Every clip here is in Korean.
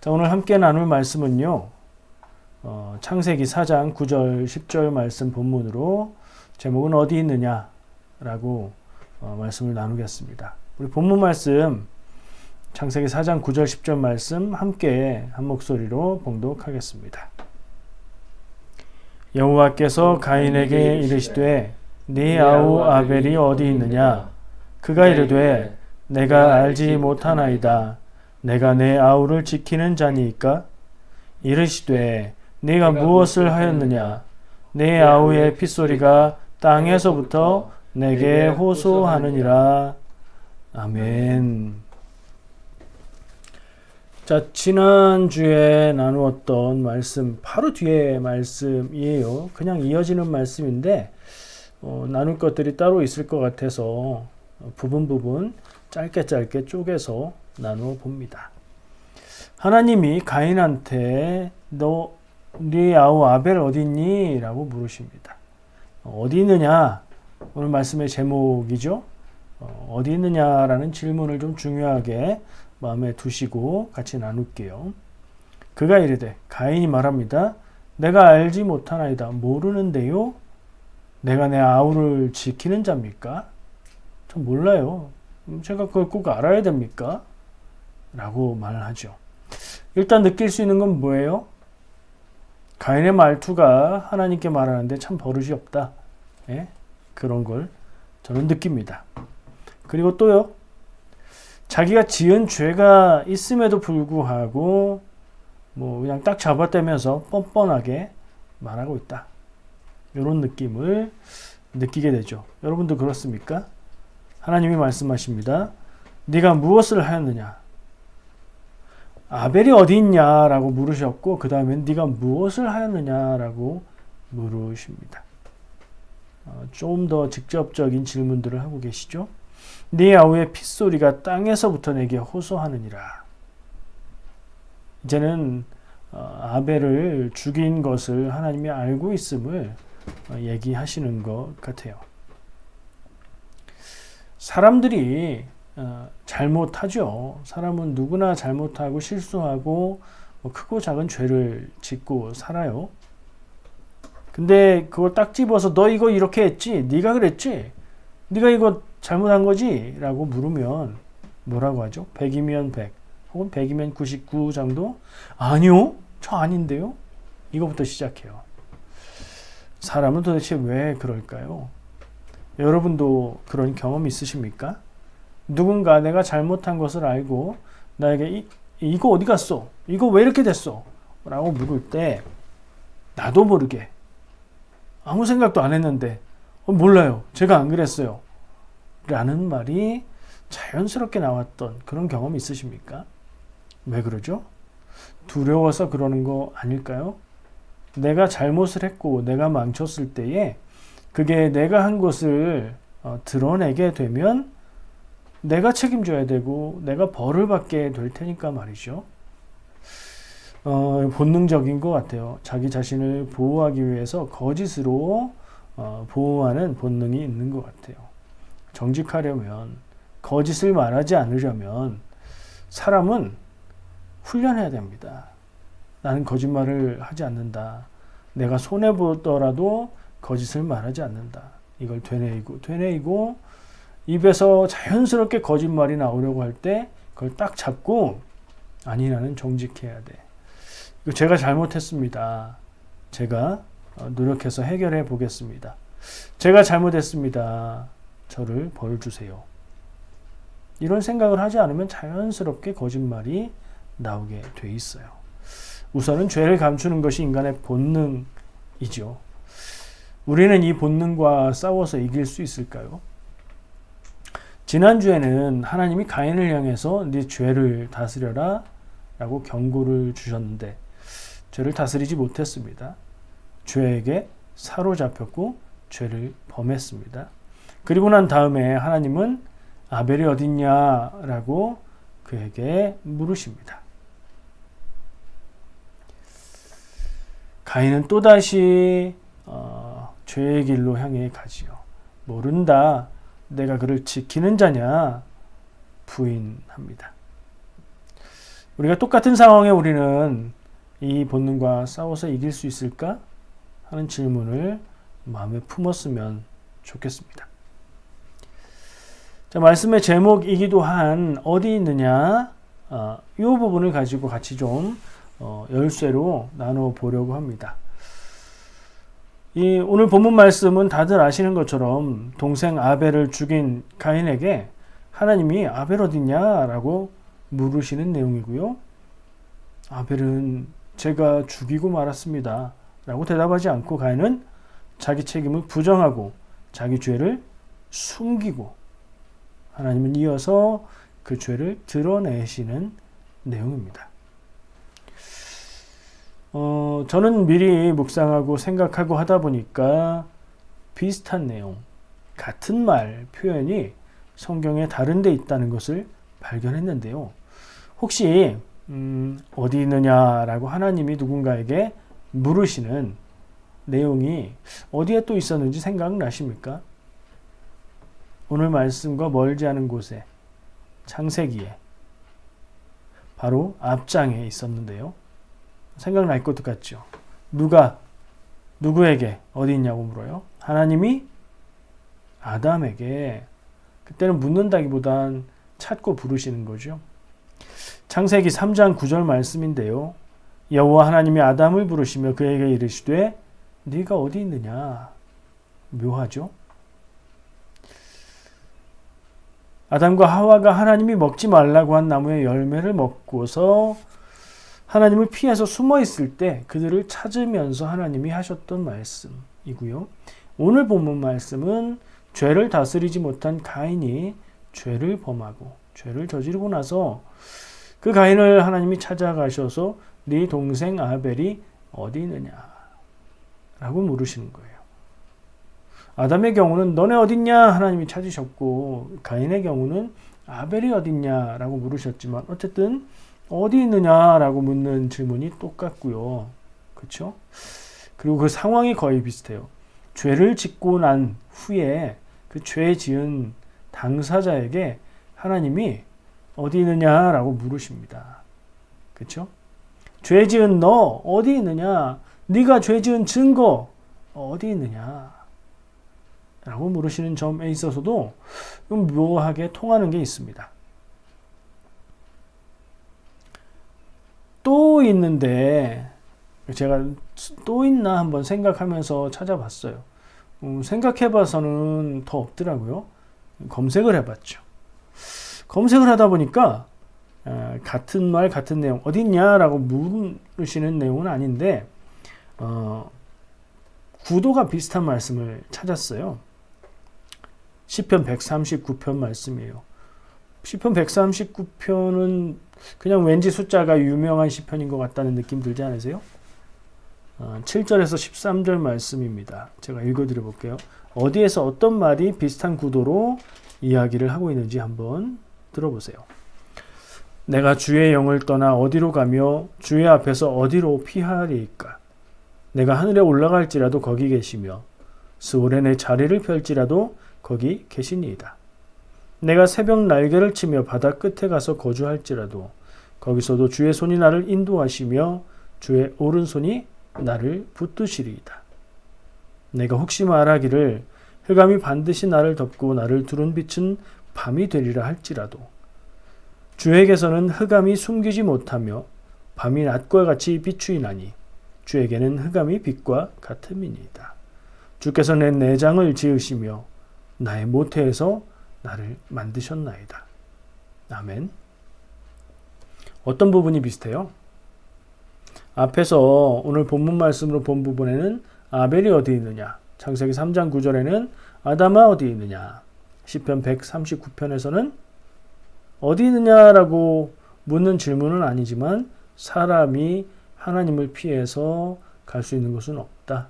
자, 오늘 함께 나눌 말씀은요. 창세기 4장 9절 10절 말씀 본문으로 제목은 어디 있느냐 라고 말씀을 나누겠습니다. 우리 본문 말씀 창세기 4장 9절 10절 말씀 함께 한 목소리로 봉독하겠습니다. 여호와께서 가인에게 이르시되 네 아우 아벨이 어디 있느냐? 그가 이르되 내가 알지 못하나이다. 내가 내 아우를 지키는 자니이까? 이르시되 네가 무엇을 하였느냐? 내 아우의 핏소리가 땅에서부터 내게 호소하느니라. 아멘. 자, 지난주에 나누었던 말씀 바로 뒤에 말씀이에요. 그냥 이어지는 말씀인데 나눌 것들이 따로 있을 것 같아서 부분 짧게 쪼개서 나누어 봅니다. 하나님이 가인한테 네 아우 아벨 어디 있니? 라고 물으십니다. 어디 있느냐? 오늘 말씀의 제목이죠. 어디 있느냐라는 질문을 좀 중요하게 마음에 두시고 같이 나눌게요. 그가 이르되 가인이 말합니다. 내가 알지 못하나이다. 모르는데요? 내가 내 아우를 지키는 자입니까? 전 몰라요. 제가 그걸 꼭 알아야 됩니까? 라고 말하죠. 일단 느낄 수 있는 건 뭐예요? 가인의 말투가 하나님께 말하는데 참 버릇이 없다. 예? 그런 걸 저는 느낍니다. 그리고 또요. 자기가 지은 죄가 있음에도 불구하고 그냥 딱 잡아떼면서 뻔뻔하게 말하고 있다. 이런 느낌을 느끼게 되죠. 여러분도 그렇습니까? 하나님이 말씀하십니다. 네가 무엇을 하였느냐? 아벨이 어디 있냐라고 물으셨고 그 다음엔 네가 무엇을 하였느냐라고 물으십니다. 좀 더 직접적인 질문들을 하고 계시죠. 네 아우의 핏소리가 땅에서부터 내게 호소하느니라. 이제는 아벨을 죽인 것을 하나님이 알고 있음을 얘기하시는 것 같아요. 사람들이 잘못하죠. 사람은 누구나 잘못하고 실수하고 크고 작은 죄를 짓고 살아요. 근데 그걸 딱 집어서 너 이거 이렇게 했지? 네가 그랬지? 네가 이거 잘못한 거지? 라고 물으면 뭐라고 하죠? 100이면 100 혹은 100이면 99 정도? 아니요? 저 아닌데요? 이거부터 시작해요. 사람은 도대체 왜 그럴까요? 여러분도 그런 경험 있으십니까? 누군가 내가 잘못한 것을 알고 나에게 이거 어디 갔어? 이거 왜 이렇게 됐어? 라고 물을 때 나도 모르게 아무 생각도 안 했는데 몰라요. 제가 안 그랬어요. 라는 말이 자연스럽게 나왔던 그런 경험 있으십니까? 왜 그러죠? 두려워서 그러는 거 아닐까요? 내가 잘못을 했고 내가 망쳤을 때에 그게 내가 한 것을 드러내게 되면 내가 책임져야 되고 내가 벌을 받게 될 테니까 말이죠. 본능적인 것 같아요. 자기 자신을 보호하기 위해서 거짓으로 보호하는 본능이 있는 것 같아요. 정직하려면 거짓을 말하지 않으려면 사람은 훈련해야 됩니다. 나는 거짓말을 하지 않는다. 내가 손해보더라도 거짓을 말하지 않는다. 이걸 되뇌이고 입에서 자연스럽게 거짓말이 나오려고 할 때 그걸 딱 잡고 아니 나는 정직해야 돼. 이거 제가 잘못했습니다. 제가 노력해서 해결해 보겠습니다. 제가 잘못했습니다. 저를 벌 주세요. 이런 생각을 하지 않으면 자연스럽게 거짓말이 나오게 돼 있어요. 우선은 죄를 감추는 것이 인간의 본능이죠. 우리는 이 본능과 싸워서 이길 수 있을까요? 지난주에는 하나님이 가인을 향해서 네 죄를 다스려라 라고 경고를 주셨는데 죄를 다스리지 못했습니다. 죄에게 사로잡혔고 죄를 범했습니다. 그리고 난 다음에 하나님은 아벨이 어딨냐라고 그에게 물으십니다. 가인은 또다시 죄의 길로 향해 가지요. 모른다. 내가 그를 지키는 자냐? 부인합니다. 우리가 똑같은 상황에 우리는 이 본능과 싸워서 이길 수 있을까 하는 질문을 마음에 품었으면 좋겠습니다. 자, 말씀의 제목이기도 한 어디 있느냐, 이 부분을 가지고 같이 좀 열쇠로 나눠 보려고 합니다. 오늘 본문 말씀은 다들 아시는 것처럼 동생 아벨을 죽인 가인에게 하나님이 아벨 어딨냐라고 물으시는 내용이고요. 아벨은 제가 죽이고 말았습니다 라고 대답하지 않고 가인은 자기 책임을 부정하고 자기 죄를 숨기고 하나님은 이어서 그 죄를 드러내시는 내용입니다. 저는 미리 묵상하고 생각하고 하다 보니까 비슷한 내용, 같은 말 표현이 성경에 다른 데 있다는 것을 발견했는데요. 혹시 어디 있느냐라고 하나님이 누군가에게 물으시는 내용이 어디에 또 있었는지 생각나십니까? 오늘 말씀과 멀지 않은 곳에 창세기에 바로 앞장에 있었는데요. 생각날 것도 같죠. 누가 누구에게 어디 있냐고 물어요? 하나님이 아담에게, 그때는 묻는다기보단 찾고 부르시는 거죠. 창세기 3장 9절 말씀인데요. 여호와 하나님이 아담을 부르시며 그에게 이르시되 네가 어디 있느냐. 묘하죠. 아담과 하와가 하나님이 먹지 말라고 한 나무의 열매를 먹고서 하나님을 피해서 숨어 있을 때 그들을 찾으면서 하나님이 하셨던 말씀이고요. 오늘 본문 말씀은 죄를 다스리지 못한 가인이 죄를 범하고 죄를 저지르고 나서 그 가인을 하나님이 찾아가셔서 네 동생 아벨이 어디 있느냐 라고 물으시는 거예요. 아담의 경우는 너네 어딨냐 하나님이 찾으셨고, 가인의 경우는 아벨이 어딨냐 라고 물으셨지만 어쨌든 어디 있느냐라고 묻는 질문이 똑같고요. 그렇죠? 그리고 그 상황이 거의 비슷해요. 죄를 짓고 난 후에 그 죄 지은 당사자에게 하나님이 어디 있느냐라고 물으십니다. 그렇죠? 죄 지은 너 어디 있느냐? 네가 죄 지은 증거 어디 있느냐? 라고 물으시는 점에 있어서도 좀 묘하게 통하는 게 있습니다. 또 있는데 제가 또 있나 한번 생각하면서 찾아봤어요. 생각해봐서는 더 없더라고요. 검색을 해봤죠. 검색을 하다 보니까 같은 말 같은 내용 어디 있냐라고 물으시는 내용은 아닌데 구도가 비슷한 말씀을 찾았어요. 시편 139편 말씀이에요. 시편 139편은 그냥 왠지 숫자가 유명한 시편인 것 같다는 느낌 들지 않으세요? 7절에서 13절 말씀입니다. 제가 읽어드려 볼게요. 어디에서 어떤 말이 비슷한 구도로 이야기를 하고 있는지 한번 들어보세요. 내가 주의 영을 떠나 어디로 가며 주의 앞에서 어디로 피하리이까? 내가 하늘에 올라갈지라도 거기 계시며 스올에 내 자리를 펼지라도 거기 계시니이다. 내가 새벽 날개를 치며 바다 끝에 가서 거주할지라도 거기서도 주의 손이 나를 인도하시며 주의 오른손이 나를 붙드시리이다. 내가 혹시 말하기를 흑암이 반드시 나를 덮고 나를 두른 빛은 밤이 되리라 할지라도 주에게서는 흑암이 숨기지 못하며 밤이 낮과 같이 비추이나니 주에게는 흑암이 빛과 같음이니이다. 주께서 내 내장을 지으시며 나의 모태에서 나를 만드셨나이다. 아멘. 어떤 부분이 비슷해요? 앞에서 오늘 본문 말씀으로 본 부분에는 아벨이 어디 있느냐, 창세기 3장 9절에는 아담아 어디 있느냐, 시편 139편에서는 어디 있느냐라고 묻는 질문은 아니지만 사람이 하나님을 피해서 갈 수 있는 곳은 없다.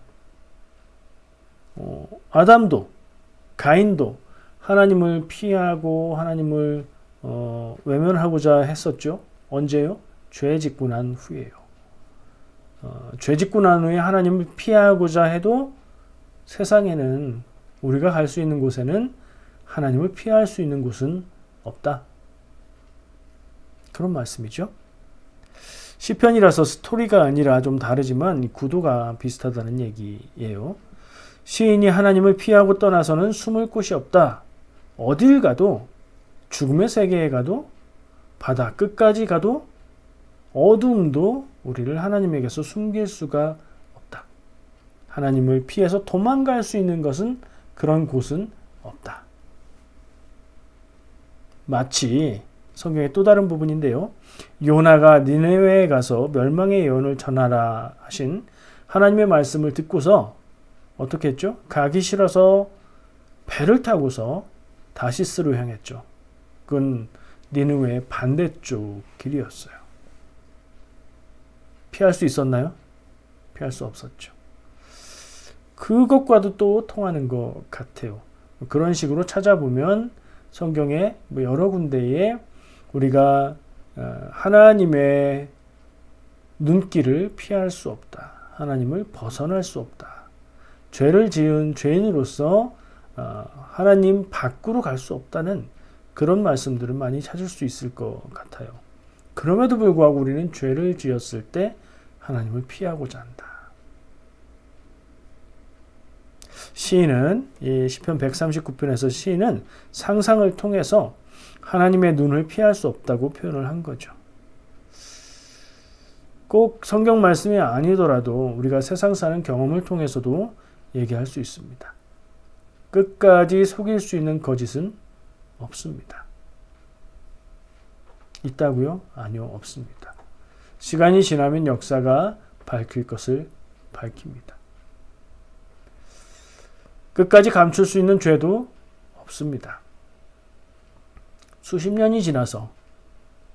아담도 가인도 하나님을 피하고 하나님을 외면하고자 했었죠. 언제요? 죄 짓고 난 후에요. 죄 짓고 난 후에 하나님을 피하고자 해도 세상에는 우리가 갈 수 있는 곳에는 하나님을 피할 수 있는 곳은 없다. 그런 말씀이죠. 시편이라서 스토리가 아니라 좀 다르지만 구도가 비슷하다는 얘기예요. 시인이 하나님을 피하고 떠나서는 숨을 곳이 없다. 어딜 가도, 죽음의 세계에 가도, 바다 끝까지 가도, 어둠도 우리를 하나님에게서 숨길 수가 없다. 하나님을 피해서 도망갈 수 있는 것은, 그런 곳은 없다. 마치 성경의 또 다른 부분인데요. 요나가 니네웨에 가서 멸망의 예언을 전하라 하신 하나님의 말씀을 듣고서 어떻게 했죠? 가기 싫어서 배를 타고서 다시스로 향했죠. 그건 니느웨의 반대쪽 길이었어요. 피할 수 있었나요? 피할 수 없었죠. 그것과도 또 통하는 것 같아요. 그런 식으로 찾아보면 성경의 여러 군데에 우리가 하나님의 눈길을 피할 수 없다. 하나님을 벗어날 수 없다. 죄를 지은 죄인으로서 하나님 밖으로 갈 수 없다는 그런 말씀들을 많이 찾을 수 있을 것 같아요. 그럼에도 불구하고 우리는 죄를 지었을 때 하나님을 피하고자 한다. 시인은 이 시편 139편에서 시인은 상상을 통해서 하나님의 눈을 피할 수 없다고 표현을 한 거죠. 꼭 성경 말씀이 아니더라도 우리가 세상 사는 경험을 통해서도 얘기할 수 있습니다. 끝까지 속일 수 있는 거짓은 없습니다. 있다고요? 아니요, 없습니다. 시간이 지나면 역사가 밝힐 것을 밝힙니다. 끝까지 감출 수 있는 죄도 없습니다. 수십 년이 지나서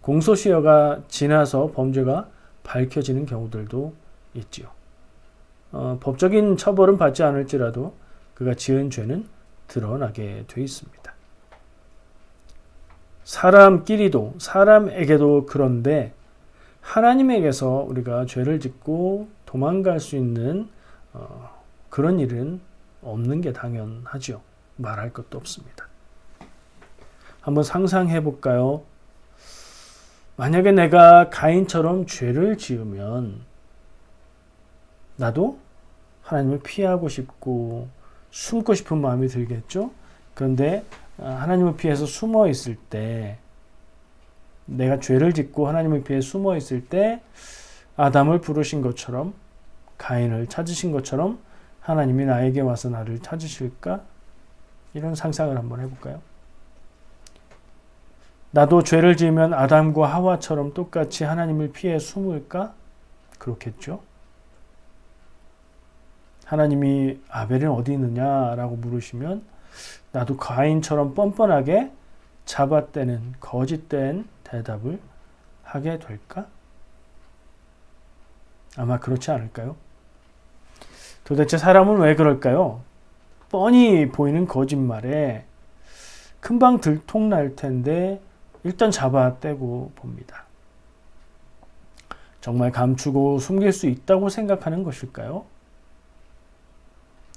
공소시효가 지나서 범죄가 밝혀지는 경우들도 있지요. 법적인 처벌은 받지 않을지라도 그가 지은 죄는 드러나게 돼 있습니다. 사람끼리도 사람에게도 그런데 하나님에게서 우리가 죄를 짓고 도망갈 수 있는 그런 일은 없는 게 당연하죠. 말할 것도 없습니다. 한번 상상해 볼까요? 만약에 내가 가인처럼 죄를 지으면 나도 하나님을 피하고 싶고 숨고 싶은 마음이 들겠죠? 그런데 하나님을 피해서 숨어 있을 때, 내가 죄를 짓고 하나님을 피해 숨어 있을 때 아담을 부르신 것처럼, 가인을 찾으신 것처럼 하나님이 나에게 와서 나를 찾으실까? 이런 상상을 한번 해볼까요? 나도 죄를 지으면 아담과 하와처럼 똑같이 하나님을 피해 숨을까? 그렇겠죠? 하나님이 아벨은 어디 있느냐라고 물으시면 나도 가인처럼 뻔뻔하게 잡아떼는 거짓된 대답을 하게 될까? 아마 그렇지 않을까요? 도대체 사람은 왜 그럴까요? 뻔히 보이는 거짓말에 금방 들통날 텐데 일단 잡아떼고 봅니다. 정말 감추고 숨길 수 있다고 생각하는 것일까요?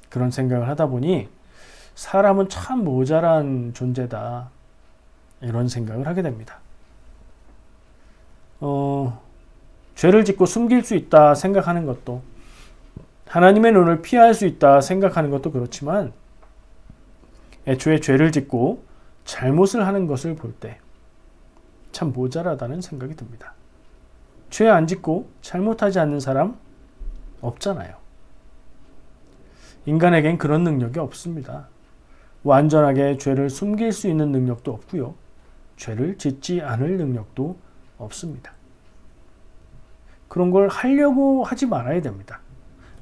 그런 생각을 하다 보니 사람은 참 모자란 존재다, 이런 생각을 하게 됩니다. 죄를 짓고 숨길 수 있다 생각하는 것도, 하나님의 눈을 피할 수 있다 생각하는 것도 그렇지만 애초에 죄를 짓고 잘못을 하는 것을 볼 때 참 모자라다는 생각이 듭니다. 죄 안 짓고 잘못하지 않는 사람 없잖아요. 인간에겐 그런 능력이 없습니다. 완전하게 죄를 숨길 수 있는 능력도 없고요. 죄를 짓지 않을 능력도 없습니다. 그런 걸 하려고 하지 말아야 됩니다.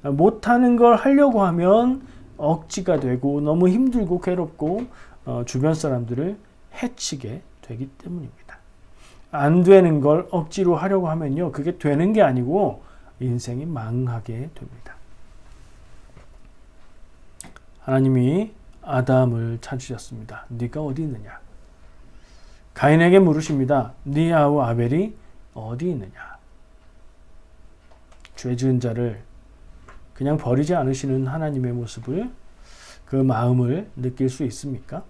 못하는 걸 하려고 하면 억지가 되고 너무 힘들고 괴롭고 주변 사람들을 해치게 되기 때문입니다. 안 되는 걸 억지로 하려고 하면요, 그게 되는 게 아니고 인생이 망하게 됩니다. 하나님이 아담을 찾으셨습니다. 네가 어디 있느냐? 가인에게 물으십니다. 네 아우 아벨이 어디 있느냐? 죄 지은 자를 그냥 버리지 않으시는 하나님의 모습을, 그 마음을 느낄 수 있습니까?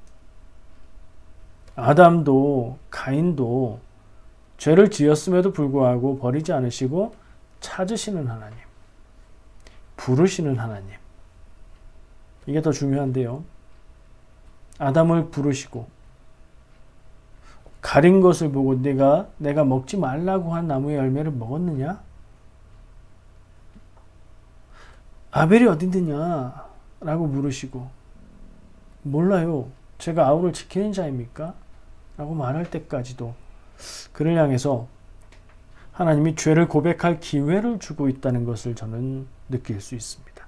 아담도 가인도 죄를 지었음에도 불구하고 버리지 않으시고 찾으시는 하나님, 부르시는 하나님. 이게 더 중요한데요. 아담을 부르시고 가린 것을 보고 내가 먹지 말라고 한 나무의 열매를 먹었느냐? 아벨이 어디 있느냐? 라고 물으시고 몰라요. 제가 아우를 지키는 자입니까? 라고 말할 때까지도 그를 향해서 하나님이 죄를 고백할 기회를 주고 있다는 것을 저는 느낄 수 있습니다.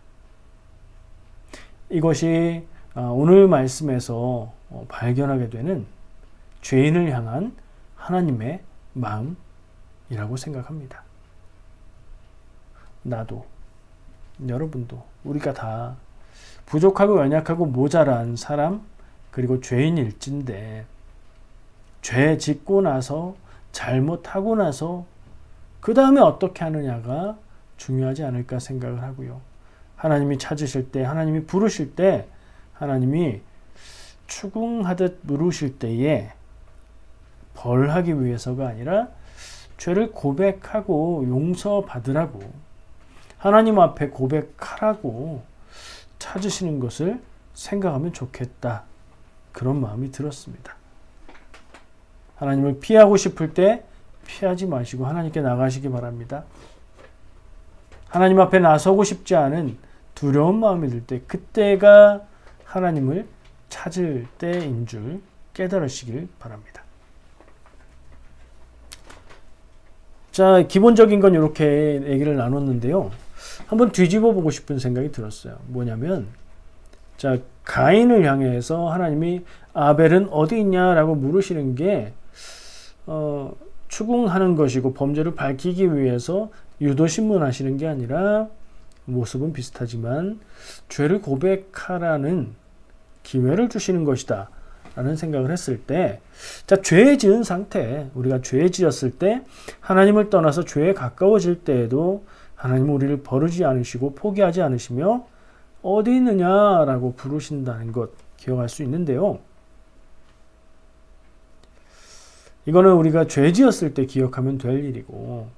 이것이 오늘 말씀에서 발견하게 되는 죄인을 향한 하나님의 마음이라고 생각합니다. 나도, 여러분도, 우리가 다 부족하고 연약하고 모자란 사람, 그리고 죄인일진데 죄 짓고 나서 잘못하고 나서 그 다음에 어떻게 하느냐가 중요하지 않을까 생각을 하고요. 하나님이 찾으실 때, 하나님이 부르실 때, 하나님이 추궁하듯 물으실 때에 벌하기 위해서가 아니라 죄를 고백하고 용서받으라고, 하나님 앞에 고백하라고 찾으시는 것을 생각하면 좋겠다. 그런 마음이 들었습니다. 하나님을 피하고 싶을 때 피하지 마시고 하나님께 나가시기 바랍니다. 하나님 앞에 나서고 싶지 않은 두려운 마음이 들 때, 그때가 하나님을 찾을 때인 줄 깨달으시길 바랍니다. 자, 기본적인 건 이렇게 얘기를 나눴는데요. 한번 뒤집어 보고 싶은 생각이 들었어요. 뭐냐면, 자, 가인을 향해서 하나님이 아벨은 어디 있냐라고 물으시는 게 추궁하는 것이고 범죄를 밝히기 위해서 유도신문하시는 게 아니라, 모습은 비슷하지만 죄를 고백하라는 기회를 주시는 것이다 라는 생각을 했을 때, 자, 죄에 지은 상태, 우리가 죄에 지었을 때 하나님을 떠나서 죄에 가까워질 때에도 하나님은 우리를 버리지 않으시고 포기하지 않으시며 어디 있느냐라고 부르신다는 것 기억할 수 있는데요. 이거는 우리가 죄 지었을 때 기억하면 될 일이고,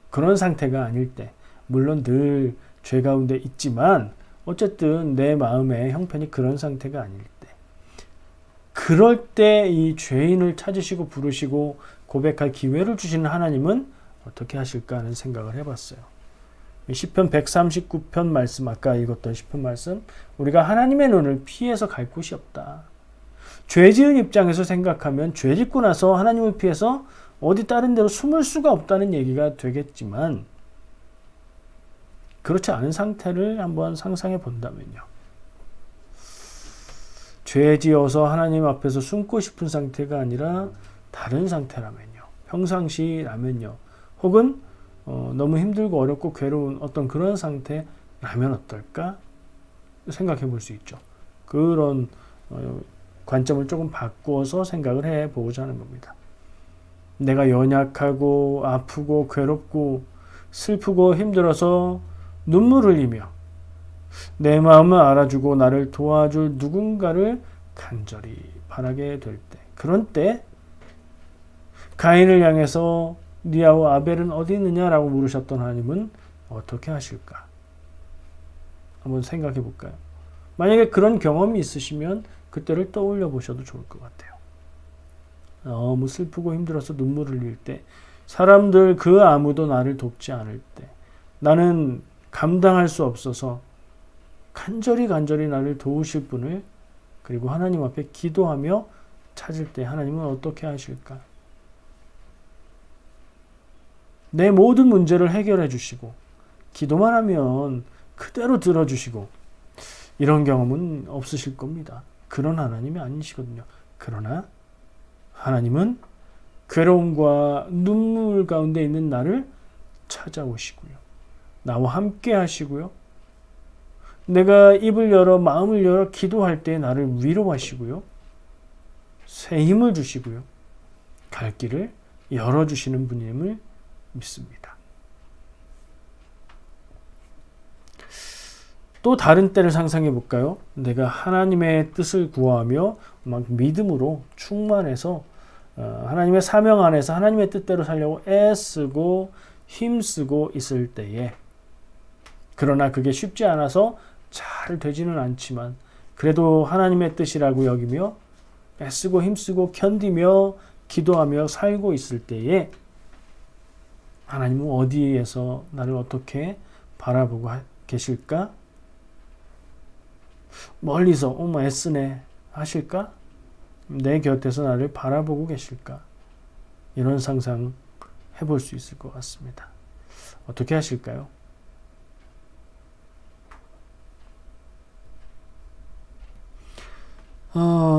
그런 상태가 아닐 때, 물론 늘 죄 가운데 있지만 어쨌든 내 마음의 형편이 그런 상태가 아닐 때, 그럴 때 이 죄인을 찾으시고 부르시고 고백할 기회를 주시는 하나님은 어떻게 하실까 하는 생각을 해봤어요. 시편 139편 말씀, 아까 읽었던 시편 말씀, 우리가 하나님의 눈을 피해서 갈 곳이 없다. 죄 지은 입장에서 생각하면 죄 짓고 나서 하나님을 피해서 어디 다른 데로 숨을 수가 없다는 얘기가 되겠지만, 그렇지 않은 상태를 한번 상상해 본다면요. 죄 지어서 하나님 앞에서 숨고 싶은 상태가 아니라 다른 상태라면요. 평상시라면요. 혹은 너무 힘들고 어렵고 괴로운 어떤 그런 상태라면 어떨까? 생각해 볼 수 있죠. 그런 관점을 조금 바꾸어서 생각을 해 보고자 하는 겁니다. 내가 연약하고 아프고 괴롭고 슬프고 힘들어서 눈물을 흘리며 내 마음을 알아주고 나를 도와줄 누군가를 간절히 바라게 될 때, 그런 때 가인을 향해서 네 아우 아벨은 어디 있느냐라고 물으셨던 하나님은 어떻게 하실까? 한번 생각해 볼까요? 만약에 그런 경험이 있으시면 그때를 떠올려 보셔도 좋을 것 같아요. 너무 슬프고 힘들어서 눈물을 흘릴 때, 사람들 그 아무도 나를 돕지 않을 때, 나는 감당할 수 없어서 간절히 나를 도우실 분을, 그리고 하나님 앞에 기도하며 찾을 때 하나님은 어떻게 하실까? 내 모든 문제를 해결해 주시고 기도만 하면 그대로 들어주시고, 이런 경험은 없으실 겁니다. 그런 하나님이 아니시거든요. 그러나 하나님은 괴로움과 눈물 가운데 있는 나를 찾아오시고요. 나와 함께 하시고요. 내가 입을 열어 마음을 열어 기도할 때 나를 위로하시고요. 새 힘을 주시고요. 갈 길을 열어주시는 분임을 믿습니다. 또 다른 때를 상상해 볼까요? 내가 하나님의 뜻을 구하며 막 믿음으로 충만해서 하나님의 사명 안에서 하나님의 뜻대로 살려고 애쓰고 힘쓰고 있을 때에, 그러나 그게 쉽지 않아서 잘 되지는 않지만 그래도 하나님의 뜻이라고 여기며 애쓰고 힘쓰고 견디며 기도하며 살고 있을 때에 하나님은 어디에서 나를 어떻게 바라보고 계실까? 멀리서 애쓰네 하실까? 내 곁에서 나를 바라보고 계실까? 이런 상상 해볼 수 있을 것 같습니다. 어떻게 하실까요?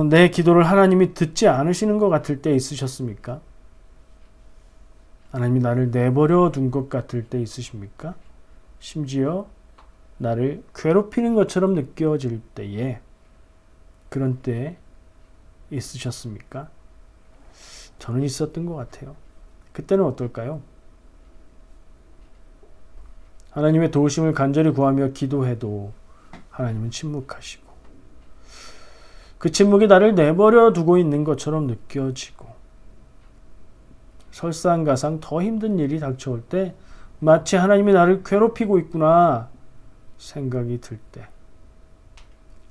내 기도를 하나님이 듣지 않으시는 것 같을 때 있으셨습니까? 하나님이 나를 내버려 둔 것 같을 때 있으십니까? 심지어 나를 괴롭히는 것처럼 느껴질 때에, 그런 때 있으셨습니까? 저는 있었던 것 같아요. 그때는 어떨까요? 하나님의 도우심을 간절히 구하며 기도해도 하나님은 침묵하시고, 그 침묵이 나를 내버려 두고 있는 것처럼 느껴지고, 설상가상 더 힘든 일이 닥쳐올 때 마치 하나님이 나를 괴롭히고 있구나 생각이 들 때,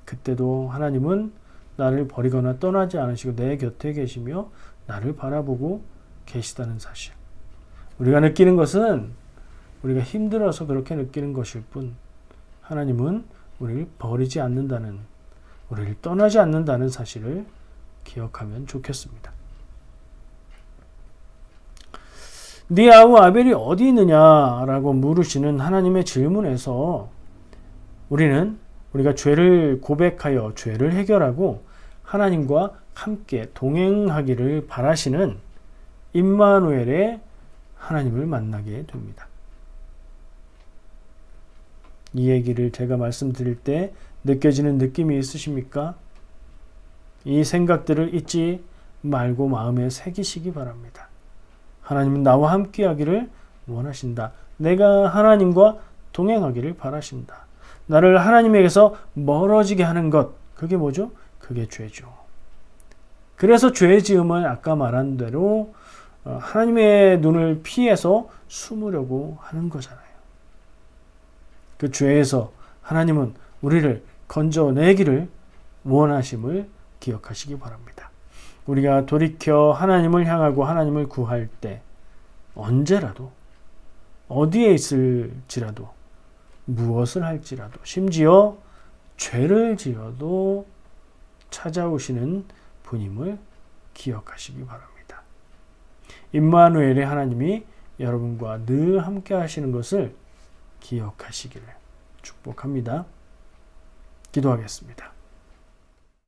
그때도 하나님은 나를 버리거나 떠나지 않으시고 내 곁에 계시며 나를 바라보고 계시다는 사실. 우리가 느끼는 것은 우리가 힘들어서 그렇게 느끼는 것일 뿐, 하나님은 우리를 버리지 않는다는, 우리를 떠나지 않는다는 사실을 기억하면 좋겠습니다. 네 아우 아벨이 어디 있느냐라고 물으시는 하나님의 질문에서 우리가 죄를 고백하여 죄를 해결하고 하나님과 함께 동행하기를 바라시는 임마누엘의 하나님을 만나게 됩니다. 이 얘기를 제가 말씀드릴 때 느껴지는 느낌이 있으십니까? 이 생각들을 잊지 말고 마음에 새기시기 바랍니다. 하나님은 나와 함께 하기를 원하신다. 내가 하나님과 동행하기를 바라신다. 나를 하나님에게서 멀어지게 하는 것, 그게 뭐죠? 그게 죄죠. 그래서 죄의 지음은 아까 말한 대로 하나님의 눈을 피해서 숨으려고 하는 거잖아요. 그 죄에서 하나님은 우리를 건져내기를 원하심을 기억하시기 바랍니다. 우리가 돌이켜 하나님을 향하고 하나님을 구할 때 언제라도, 어디에 있을지라도, 무엇을 할지라도, 심지어 죄를 지어도 찾아오시는 분임을 기억하시기 바랍니다. 임마누엘의 하나님이 여러분과 늘 함께 하시는 것을 기억하시기를 축복합니다. 기도하겠습니다.